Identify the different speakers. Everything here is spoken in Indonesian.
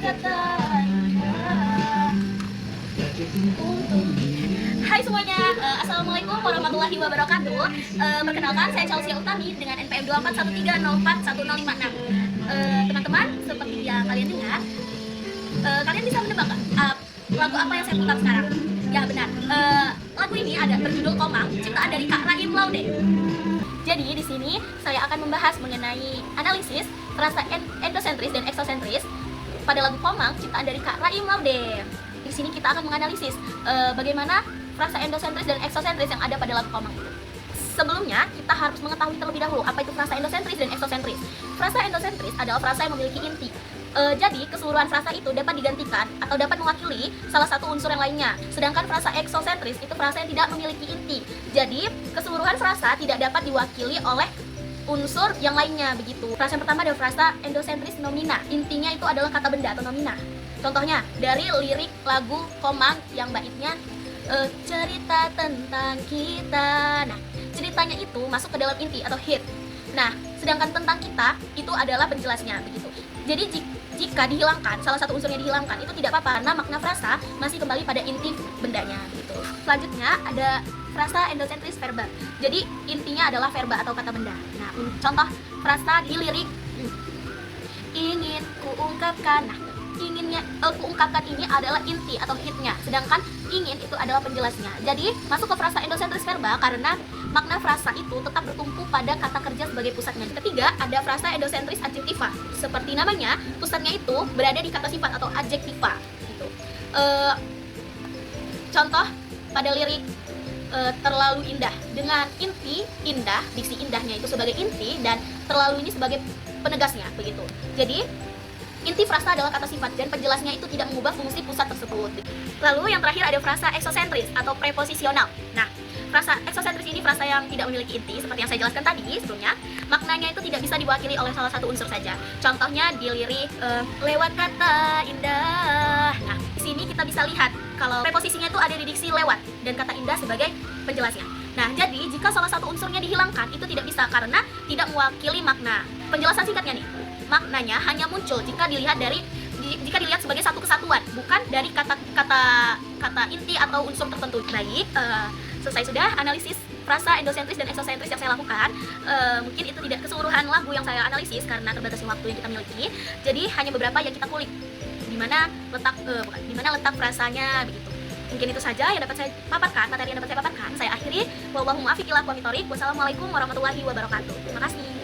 Speaker 1: kata indah. Hai semuanya, Assalamualaikum warahmatullahi wabarakatuh. Perkenalkan, saya Chelsea Utami dengan NPM 2413041056. Teman-teman, seperti yang kalian dengar, kalian bisa menebak nggak lagu apa yang saya putar sekarang? Ya benar, lagu ini ada berjudul Komang, ciptaan dari Kak Raim Laude. Jadi di sini saya akan membahas mengenai analisis frasa endosentris dan eksosentris pada lagu Komang, ciptaan dari Kak Raim Laude. Di sini kita akan menganalisis bagaimana frasa endosentris dan eksosentris yang ada pada lagu Komang itu. Sebelumnya, kita harus mengetahui terlebih dahulu apa itu frasa endosentris dan eksosentris. Frasa endosentris adalah frasa yang memiliki inti. Jadi, keseluruhan frasa itu dapat digantikan atau dapat mewakili salah satu unsur yang lainnya. Sedangkan frasa eksosentris itu frasa yang tidak memiliki inti. Jadi, keseluruhan frasa tidak dapat diwakili oleh unsur yang lainnya begitu. Frasa yang pertama adalah frasa endosentris nomina. Intinya itu adalah kata benda atau nomina. Contohnya dari lirik lagu Komang yang baitnya cerita tentang kita. Nah, ceritanya itu masuk ke dalam inti atau hit. Nah, sedangkan tentang kita itu adalah penjelasnya begitu. Jadi jika dihilangkan, salah satu unsurnya dihilangkan, itu tidak apa-apa karena makna frasa masih kembali pada inti bendanya gitu. Selanjutnya ada frasa endosentris verba. Jadi intinya adalah verba atau kata benda. Nah, contoh frasa di lirik ingin kuungkapkan. Nah, inginnya kuungkapkan ini adalah inti atau hitnya, sedangkan ingin itu adalah penjelasnya. Jadi masuk ke frasa endosentris verba karena makna frasa itu tetap bertumpu pada kata kerja sebagai pusatnya. Ketiga, ada frasa endosentris adjektiva. Seperti namanya, pusatnya itu berada di kata sifat atau adjektiva gitu. Contoh pada lirik terlalu indah, dengan inti indah, diksi indahnya itu sebagai inti dan terlalu ini sebagai penegasnya begitu. Jadi inti frasa adalah kata sifat dan penjelasnya itu tidak mengubah fungsi pusat tersebut. Lalu yang terakhir ada frasa eksosentris atau preposisional. Nah, frasa eksosentris ini frasa yang tidak memiliki inti seperti yang saya jelaskan tadi sebelumnya. Maknanya itu tidak bisa diwakili oleh salah satu unsur saja. Contohnya di lirik lewat kata indah. Nah, di sini kita bisa lihat kalau preposisinya itu ada di diksi lewat dan kata indah sebagai penjelasnya. Nah, jadi jika salah satu unsurnya dihilangkan itu tidak bisa karena tidak mewakili makna. Penjelasan singkatnya nih, maknanya hanya muncul jika dilihat sebagai satu kesatuan, bukan dari kata inti atau unsur tertentu. Baik, selesai sudah analisis frasa endosentris dan eksosentris yang saya lakukan. Mungkin itu tidak keseluruhan lagu yang saya analisis karena terbatasnya waktu yang kita miliki. Jadi hanya beberapa yang kita kulik. Di mana letak frasanya begitu. Mungkin itu saja yang dapat saya paparkan, materi yang dapat saya paparkan. Saya akhiri. Wallahu muwaffiq ila aqwamit thoriq. Wassalamualaikum warahmatullahi wabarakatuh. Terima kasih.